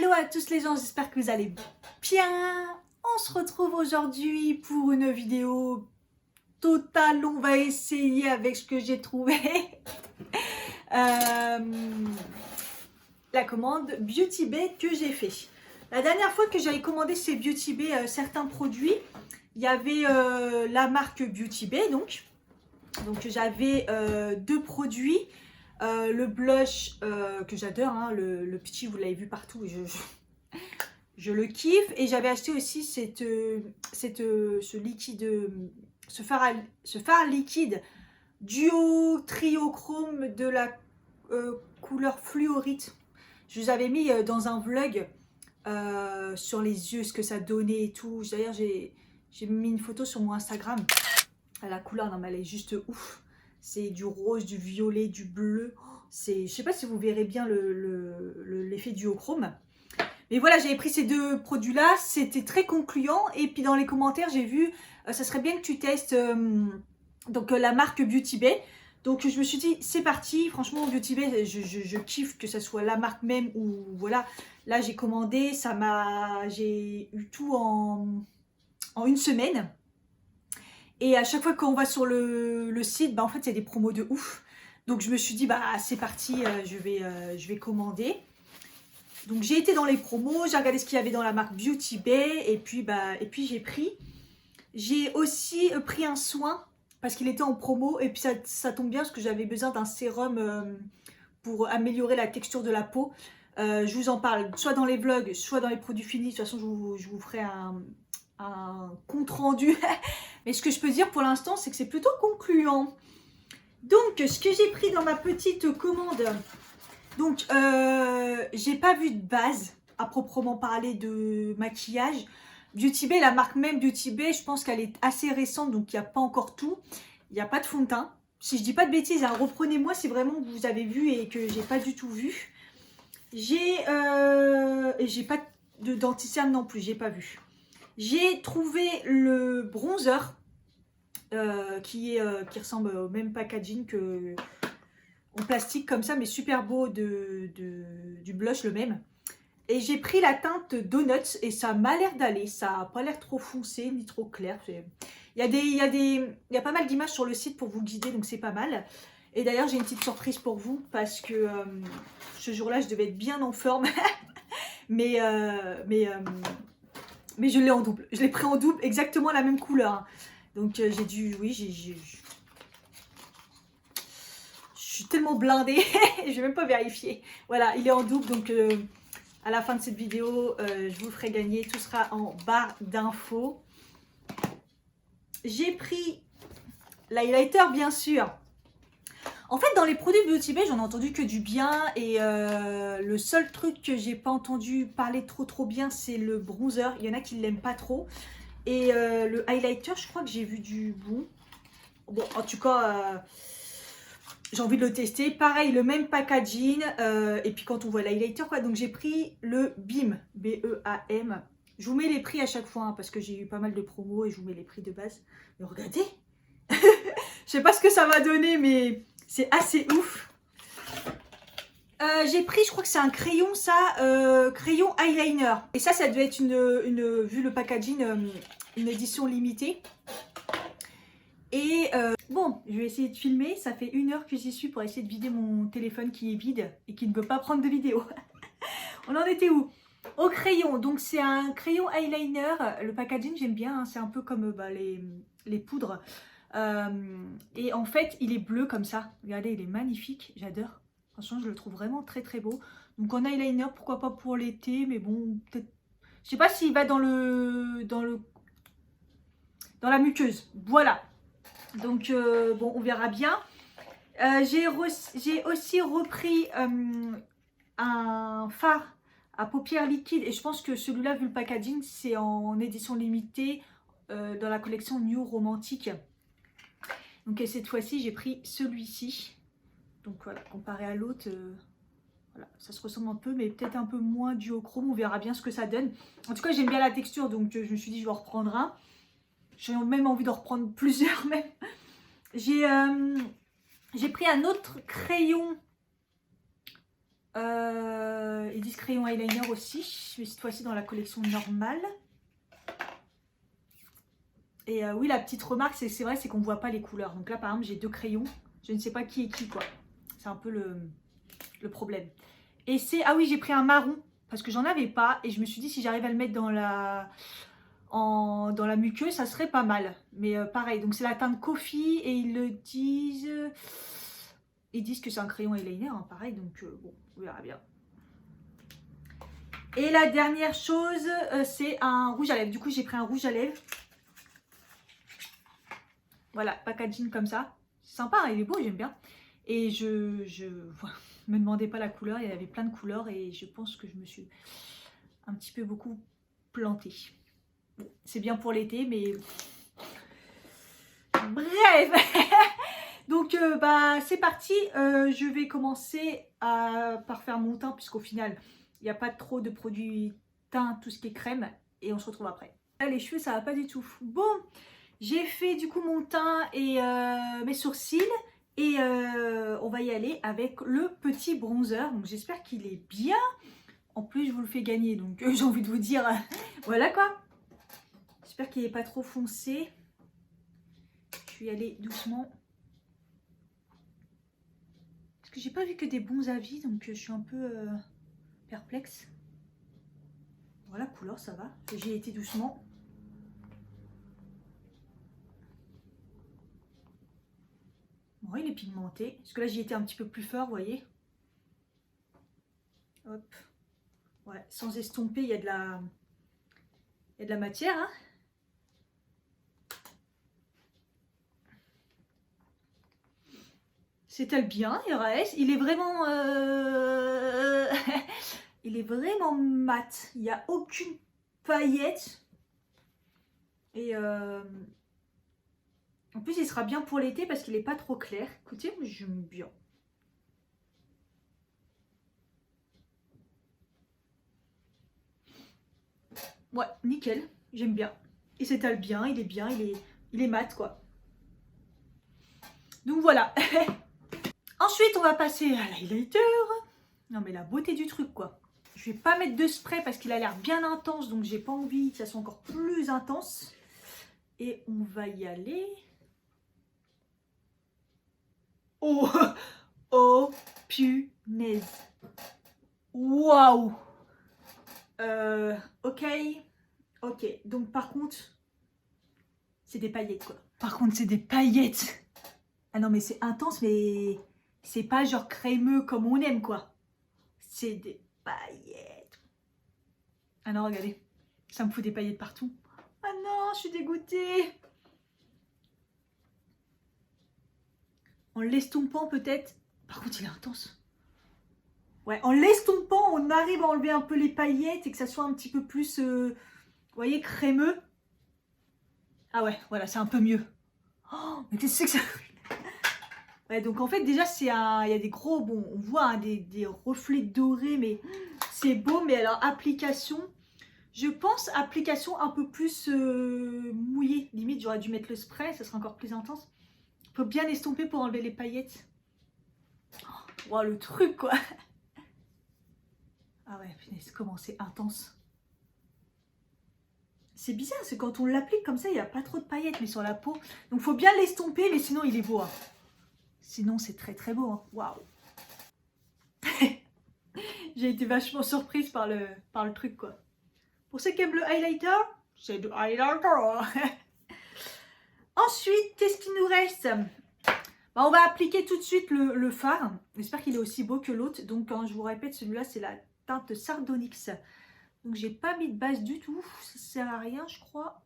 Hello à tous les gens, j'espère que vous allez bien. On se retrouve aujourd'hui pour une vidéo totale. On va essayer avec ce que j'ai trouvé. La commande Beauty Bay que j'ai fait. La dernière fois que j'avais commandé chez Beauty Bay certains produits, il y avait la marque Beauty Bay donc j'avais deux produits. Le blush que j'adore, hein, le petit, vous l'avez vu partout, je le kiffe. Et j'avais acheté aussi ce liquide, ce fard liquide duo trio chrome de la couleur fluorite. Je vous avais mis dans un vlog sur les yeux, ce que ça donnait et tout. D'ailleurs, j'ai mis une photo sur mon Instagram. La couleur, non, mais elle est juste ouf. C'est du rose, du violet, du bleu. Je sais pas si vous verrez bien l'effet duochrome. Mais voilà, j'avais pris ces deux produits-là. C'était très concluant. Et puis dans les commentaires, j'ai vu, ça serait bien que tu testes la marque Beauty Bay. Donc je me suis dit, c'est parti. Franchement, Beauty Bay, je kiffe que ça soit la marque même. Ou voilà, là j'ai commandé. J'ai eu tout en une semaine. Et à chaque fois qu'on va sur le site, en fait, il y a des promos de ouf. Donc, je me suis dit, c'est parti, je vais commander. Donc, j'ai été dans les promos, j'ai regardé ce qu'il y avait dans la marque Beauty Bay. Et puis j'ai pris. J'ai aussi pris un soin parce qu'il était en promo. Et puis, ça tombe bien parce que j'avais besoin d'un sérum pour améliorer la texture de la peau. Je vous en parle soit dans les vlogs, soit dans les produits finis. De toute façon, je vous ferai un compte rendu. Mais ce que je peux dire pour l'instant, c'est que c'est plutôt concluant. Donc, ce que j'ai pris dans ma petite commande, donc j'ai pas vu de base à proprement parler de maquillage. Beauty Bay, la marque même Beauty Bay, je pense qu'elle est assez récente, donc il n'y a pas encore tout. Il n'y a pas de fond de teint. Si je dis pas de bêtises, hein, reprenez-moi si vraiment vous avez vu et que j'ai pas du tout vu. J'ai pas de denti-cerne non plus, j'ai pas vu. J'ai trouvé le bronzer qui ressemble au même packaging que en plastique comme ça, mais super beau du blush le même. Et j'ai pris la teinte Donuts et ça m'a l'air d'aller. Ça n'a pas l'air trop foncé ni trop clair. Il y a pas mal d'images sur le site pour vous guider, donc c'est pas mal. Et d'ailleurs, j'ai une petite surprise pour vous parce que ce jour-là, je devais être bien en forme. mais je l'ai en double. Je l'ai pris en double, exactement la même couleur. Hein. Donc j'ai dû, oui, je suis tellement blindée, je vais même pas vérifier. Voilà, il est en double, donc à la fin de cette vidéo, je vous le ferai gagner. Tout sera en barre d'infos. J'ai pris l'highlighter, bien sûr. En fait, dans les produits Beauty Bay, j'en ai entendu que du bien. Et le seul truc que j'ai pas entendu parler trop bien, c'est le bronzer. Il y en a qui ne l'aiment pas trop. Et le highlighter, je crois que j'ai vu du bon. Bon, en tout cas, j'ai envie de le tester. Pareil, le même packaging. Et puis quand on voit l'highlighter, quoi. Donc j'ai pris le BEAM. B-E-A-M. Je vous mets les prix à chaque fois, hein, parce que j'ai eu pas mal de promos et je vous mets les prix de base. Mais regardez. Je sais pas ce que ça va donner, mais c'est assez ouf. J'ai pris, je crois que c'est un crayon, ça, crayon eyeliner. Et ça devait être vu le packaging, une édition limitée. Et bon, je vais essayer de filmer. Ça fait 1 heure que j'y suis pour essayer de vider mon téléphone qui est vide et qui ne veut pas prendre de vidéo. On en était où? Au crayon. Donc c'est un crayon eyeliner. Le packaging, j'aime bien. Hein. C'est un peu comme les poudres. Et en fait, il est bleu comme ça. Regardez, il est magnifique. J'adore. Franchement, je le trouve vraiment très beau. Donc en eyeliner, pourquoi pas pour l'été, mais bon, peut-être. Je sais pas s'il va dans la muqueuse. Voilà. Donc bon, on verra bien. J'ai aussi repris un fard à paupières liquides et je pense que celui-là, vu le packaging, c'est en édition limitée dans la collection New Romantique. Donc cette fois-ci, j'ai pris celui-ci. Donc voilà, comparé à l'autre, voilà, ça se ressemble un peu, mais peut-être un peu moins duochrome. On verra bien ce que ça donne. En tout cas, j'aime bien la texture, donc je me suis dit je vais en reprendre un. J'ai même envie d'en reprendre plusieurs même. J'ai pris un autre crayon Ils disent crayon eyeliner aussi, mais cette fois-ci dans la collection normale. Et oui, la petite remarque, c'est vrai, c'est qu'on ne voit pas les couleurs. Donc là, par exemple, j'ai 2 crayons. Je ne sais pas qui est qui, quoi. C'est un peu le problème. Et c'est... Ah oui, j'ai pris un marron. Parce que j'en avais pas. Et je me suis dit, si j'arrive à le mettre dans la muqueuse, ça serait pas mal. Mais pareil, donc c'est la teinte Coffee. Et ils le disent... Ils disent que c'est un crayon eyeliner, hein, pareil. Donc bon, on verra bien. Et la dernière chose, c'est un rouge à lèvres. Du coup, j'ai pris un rouge à lèvres. Voilà, packaging comme ça. C'est sympa, hein, il est beau, j'aime bien. Et me demandez pas la couleur, il y avait plein de couleurs et je pense que je me suis un petit peu beaucoup plantée. Bon, c'est bien pour l'été, mais... Bref. Donc, bah, c'est parti. Je vais commencer par faire mon teint, puisqu'au final, il n'y a pas trop de produits teint, tout ce qui est crème. Et on se retrouve après. Là, les cheveux, ça va pas du tout. Bon, j'ai fait du coup mon teint et mes sourcils. Et on va y aller avec le petit bronzer. Donc, j'espère qu'il est bien. En plus, je vous le fais gagner. Donc, j'ai envie de vous dire, voilà quoi. J'espère qu'il n'est pas trop foncé. Je vais y aller doucement. Parce que j'ai pas vu que des bons avis, donc je suis un peu perplexe. Voilà, couleur, ça va. J'ai été doucement. Bon, il est pigmenté. Parce que là, j'ai été un petit peu plus fort, vous voyez. Hop. Ouais, sans estomper, il y a de la matière, hein. C'est-elle bien, RAS. Il est vraiment... il est vraiment mat. Il n'y a aucune paillette. Et en plus, il sera bien pour l'été parce qu'il n'est pas trop clair. Écoutez, moi, j'aime bien. Ouais, nickel. J'aime bien. Il s'étale bien, il est bien, il est mat, quoi. Donc voilà. Ensuite, on va passer à l'highlighter. Non, mais la beauté du truc, quoi. Je vais pas mettre de spray parce qu'il a l'air bien intense, donc j'ai pas envie que ça soit encore plus intense. Et on va y aller. Oh, oh, punaise. Waouh. Ok. Ok. Donc par contre, c'est des paillettes, quoi. Par contre, c'est des paillettes. Ah non, mais c'est intense, mais c'est pas genre crémeux comme on aime, quoi. C'est des paillettes. Ah non, regardez. Ça me fout des paillettes partout. Ah non, je suis dégoûtée. En l'estompant peut-être. Par contre, il est intense. Ouais, en l'estompant, on arrive à enlever un peu les paillettes et que ça soit un petit peu plus, vous voyez, crémeux. Ah ouais, voilà, c'est un peu mieux. Oh, mais qu'est-ce que c'est que ça? Ouais, donc en fait, déjà, il y a des gros, bon, on voit hein, des reflets dorés, mais c'est beau. Mais alors, application, je pense, application un peu plus mouillée. Limite, j'aurais dû mettre le spray, ça serait encore plus intense. Il faut bien estomper pour enlever les paillettes. Oh, wow, le truc, quoi. Ah ouais, punaise, comment c'est intense. C'est bizarre, c'est quand on l'applique comme ça, il n'y a pas trop de paillettes, mais sur la peau. Donc, il faut bien l'estomper, mais sinon, il est beau. Hein. Sinon, c'est très, très beau. Hein. Waouh. J'ai été vachement surprise par le truc, quoi. Pour ceux qui aiment le highlighter, c'est du highlighter. Ensuite, qu'est-ce qu'il nous reste? Bah, on va appliquer tout de suite le fard. J'espère qu'il est aussi beau que l'autre. Donc, quand je vous répète, celui-là, c'est la teinte Sardonyx. Donc, j'ai pas mis de base du tout. Ça sert à rien, je crois.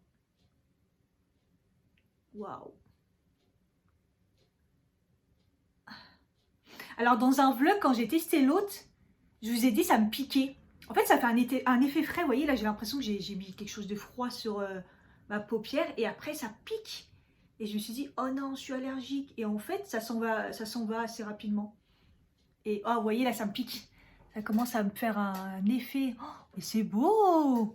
Waouh. Alors, dans un vlog, quand j'ai testé l'autre, je vous ai dit, ça me piquait. En fait, ça fait un effet frais. Vous voyez, là, j'ai l'impression que j'ai mis quelque chose de froid sur ma paupière. Et après, ça pique. Et je me suis dit, oh non, je suis allergique. Et en fait, ça s'en va assez rapidement. Et oh, vous voyez, là, ça me pique. Ça commence à me faire un effet. Oh, mais c'est beau!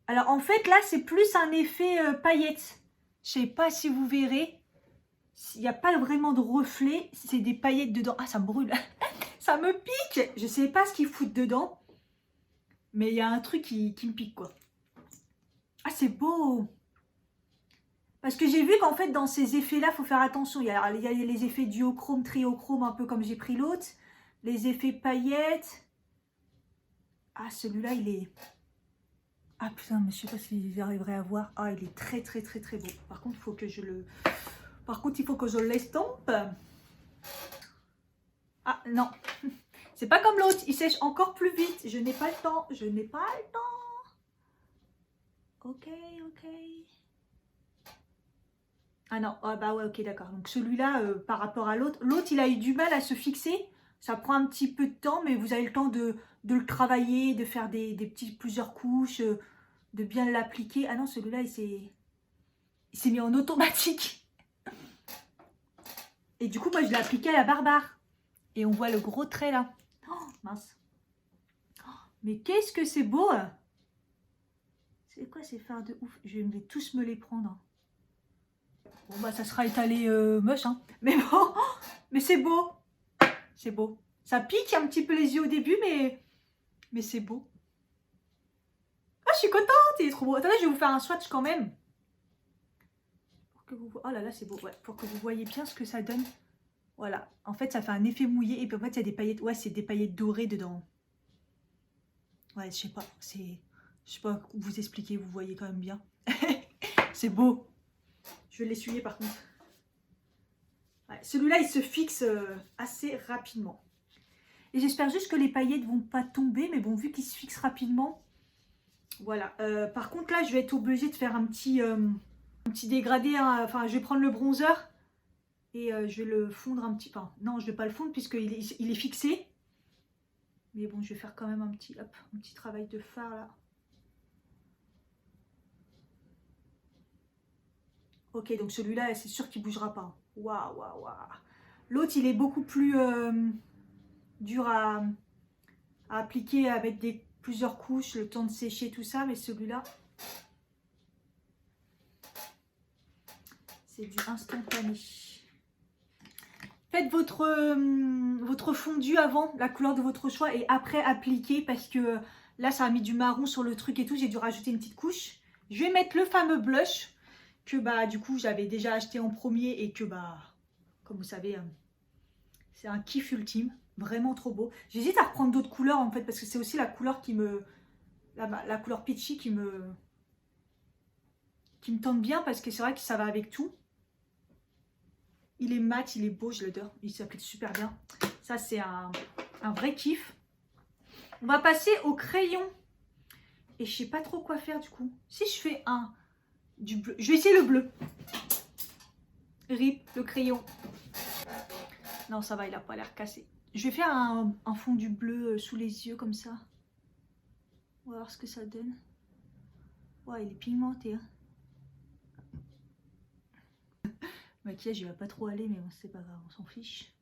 Alors, en fait, là, c'est plus un effet paillettes. Je ne sais pas si vous verrez. Il n'y a pas vraiment de reflet. C'est des paillettes dedans. Ah, ça me brûle. Ça me pique. Je sais pas ce qu'ils foutent dedans. Mais il y a un truc qui me pique, quoi. Ah, c'est beau. Parce que j'ai vu qu'en fait, dans ces effets-là, il faut faire attention. Il y a les effets duochrome, triochrome, un peu comme j'ai pris l'autre. Les effets paillettes. Ah, celui-là, il est... Ah, putain, mais je sais pas si j'arriverai à voir. Ah, il est très, très, très, très beau. Par contre, il faut que je le... Par contre, il faut que je l'estompe. Ah, non. C'est pas comme l'autre. Il sèche encore plus vite. Je n'ai pas le temps. Je n'ai pas le temps. Ok, ok. Ah non, ah bah ouais, ok, d'accord. Donc celui-là, par rapport à l'autre, il a eu du mal à se fixer. Ça prend un petit peu de temps, mais vous avez le temps de le travailler, de faire des plusieurs couches, de bien l'appliquer. Ah non, celui-là, il s'est mis en automatique. Et du coup, moi, je l'ai appliqué à la barbare. Et on voit le gros trait là. Oh, mince. Oh, mais qu'est-ce que c'est beau, hein. C'est quoi ces fards de ouf? Je vais tous me les prendre. Bon, bah, ça sera étalé moche, hein. Mais bon, mais c'est beau. C'est beau. Ça pique un petit peu les yeux au début, mais c'est beau. Ah, je suis contente, il est trop beau. Attendez, je vais vous faire un swatch quand même. Pour que vous... Oh là là, c'est beau. Ouais, pour que vous voyez bien ce que ça donne. Voilà. En fait, ça fait un effet mouillé. Et puis en fait, il y a des paillettes. Ouais, c'est des paillettes dorées dedans. Ouais, je sais pas. Je sais pas vous expliquer. Vous voyez quand même bien. C'est beau. Je vais l'essuyer par contre. Ouais, celui-là, il se fixe assez rapidement. Et j'espère juste que les paillettes vont pas tomber. Mais bon, vu qu'il se fixe rapidement, voilà. Par contre, là, je vais être obligée de faire un petit dégradé. Hein. Enfin, je vais prendre le bronzer et je vais le fondre un petit peu. Enfin, non, je vais pas le fondre puisqu'il est fixé. Mais bon, je vais faire quand même un petit travail de fard là. Ok, donc celui-là, c'est sûr qu'il bougera pas. Waouh, waouh, waouh. L'autre, il est beaucoup plus dur à appliquer avec plusieurs couches, le temps de sécher, tout ça. Mais celui-là, c'est du instantané. Faites votre fondu avant, la couleur de votre choix, et après appliquer, parce que là, ça a mis du marron sur le truc et tout. J'ai dû rajouter une petite couche. Je vais mettre le fameux blush que bah du coup j'avais déjà acheté en premier et que bah comme vous savez c'est un kiff ultime, vraiment trop beau. J'hésite à reprendre d'autres couleurs en fait parce que c'est aussi la couleur qui me la couleur peachy qui me tente bien parce que c'est vrai que ça va avec tout. Il est mat, il est beau, je l'adore, il s'applique super bien. Ça c'est un vrai kiff. On va passer au crayon et je sais pas trop quoi faire du coup. Si je fais du bleu. Je vais essayer le bleu. RIP, le crayon. Non, ça va, il n'a pas l'air cassé. Je vais faire un fond du bleu sous les yeux, comme ça. On va voir ce que ça donne. Ouais, il est pigmenté. Hein. Le maquillage, il va pas trop aller, mais bon, c'est pas grave, on s'en fiche.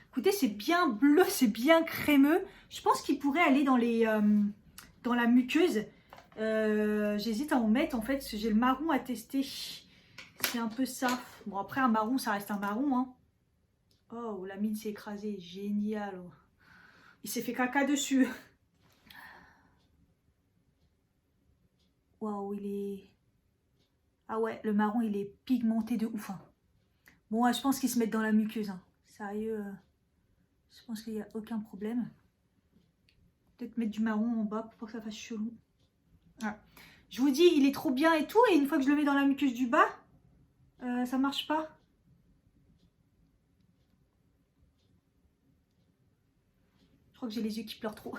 Écoutez, c'est bien bleu, c'est bien crémeux. Je pense qu'il pourrait aller dans la muqueuse. J'hésite à en mettre en fait parce que j'ai le marron à tester. C'est un peu ça. Bon après un marron ça reste un marron hein. Oh la mine s'est écrasée. Génial. Il s'est fait caca dessus. Waouh il est... Ah ouais le marron il est pigmenté de ouf hein. Bon ouais, je pense qu'ils se mettent dans la muqueuse hein. Sérieux je pense qu'il n'y a aucun problème. Peut-être mettre du marron en bas pour pas que ça fasse chelou. Ah. Je vous dis, il est trop bien et tout. Et une fois que je le mets dans la muqueuse du bas, ça marche pas. Je crois que j'ai les yeux qui pleurent trop.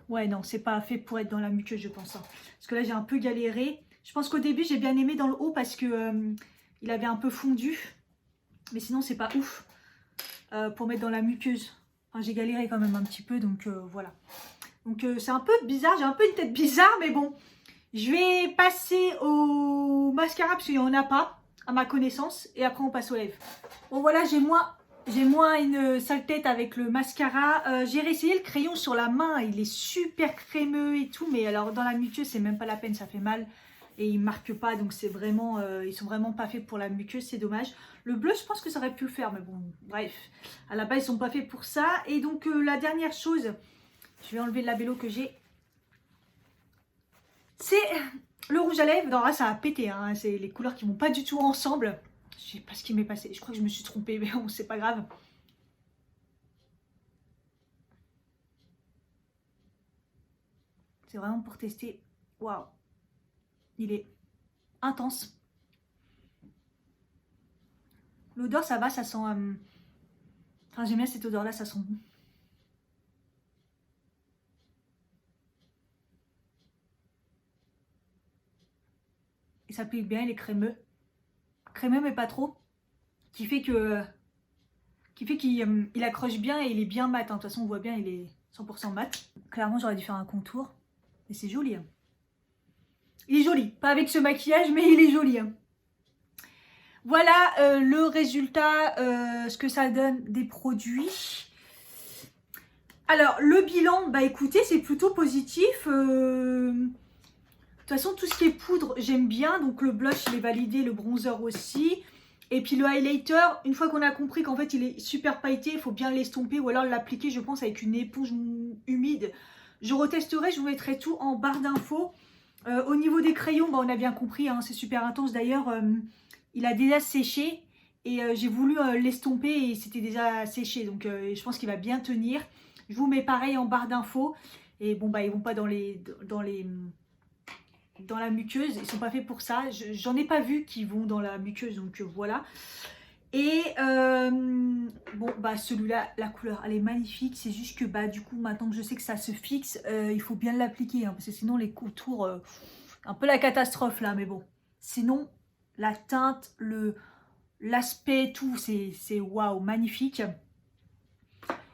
Ouais, non, c'est pas fait pour être dans la muqueuse, je pense. Hein. Parce que là, j'ai un peu galéré. Je pense qu'au début, j'ai bien aimé dans le haut parce que il avait un peu fondu. Mais sinon, c'est pas ouf pour mettre dans la muqueuse. Enfin, j'ai galéré quand même un petit peu, donc voilà. Donc c'est un peu bizarre, j'ai un peu une tête bizarre, mais bon. Je vais passer au mascara parce qu'il n'y en a pas, à ma connaissance. Et après on passe aux lèvres. Bon voilà, j'ai moins une sale tête avec le mascara. J'ai réessayé le crayon sur la main, il est super crémeux et tout. Mais alors dans la muqueuse, c'est même pas la peine, ça fait mal. et ils marquent pas, donc c'est vraiment, ils sont vraiment pas faits pour la muqueuse, c'est dommage. Le bleu, je pense que ça aurait pu le faire, mais bon, bref, à la base ils sont pas faits pour ça. Et donc la dernière chose, je vais enlever le labello que j'ai, c'est le rouge à lèvres. Non, là ça a pété, hein. C'est les couleurs qui vont pas du tout ensemble. Je sais pas ce qui m'est passé, je crois que je me suis trompée, mais bon, c'est pas grave. C'est vraiment pour tester. Waouh, il est intense. L'odeur, ça va, ça sent... Enfin, j'aime bien cette odeur-là, ça sent bon. Et ça pique bien, il est crémeux. Crémeux, mais pas trop. Qui fait qu'il accroche bien et il est bien mat. Hein. De toute façon, on voit bien, il est 100% mat. Clairement, j'aurais dû faire un contour. Et c'est joli. Hein. Il est joli. Pas avec ce maquillage, mais il est joli. Hein. Voilà le résultat, ce que ça donne des produits. Alors, le bilan, bah écoutez, c'est plutôt positif. De toute façon, tout ce qui est poudre, j'aime bien. Donc, le blush, il est validé, le bronzer aussi. Et puis, le highlighter, une fois qu'on a compris qu'en fait, il est super pailleté, il faut bien l'estomper ou alors l'appliquer, je pense, avec une éponge humide. Je retesterai, je vous mettrai tout en barre d'infos. Au niveau des crayons, bah, on a bien compris, hein, c'est super intense. D'ailleurs, il a déjà séché et j'ai voulu l'estomper et c'était déjà séché. Donc, je pense qu'il va bien tenir. Je vous mets pareil en barre d'infos. Et bon, bah, ils vont pas dans la muqueuse. Ils sont pas faits pour ça. J'en ai pas vu qui vont dans la muqueuse. Donc, voilà. Et bon, bah, celui-là, la couleur, elle est magnifique. C'est juste que, bah, du coup, maintenant que je sais que ça se fixe, il faut bien l'appliquer. Hein, parce que sinon, les contours, un peu la catastrophe là. Mais bon, sinon, la teinte, l'aspect, tout, c'est waouh, magnifique.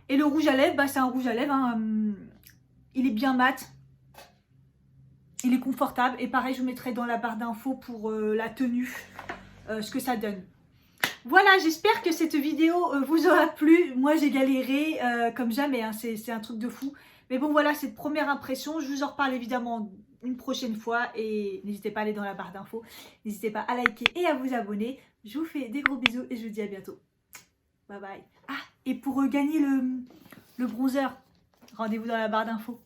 Et le rouge à lèvres, bah, c'est un rouge à lèvres. Hein, il est bien mat. Il est confortable. Et pareil, je vous mettrai dans la barre d'infos pour la tenue, ce que ça donne. Voilà, j'espère que cette vidéo vous aura plu. Moi, j'ai galéré comme jamais. Hein, c'est un truc de fou. Mais bon, voilà, cette première impression. Je vous en reparle évidemment une prochaine fois. Et n'hésitez pas à aller dans la barre d'infos. N'hésitez pas à liker et à vous abonner. Je vous fais des gros bisous et je vous dis à bientôt. Bye bye. Ah, et pour gagner le bronzer, rendez-vous dans la barre d'infos.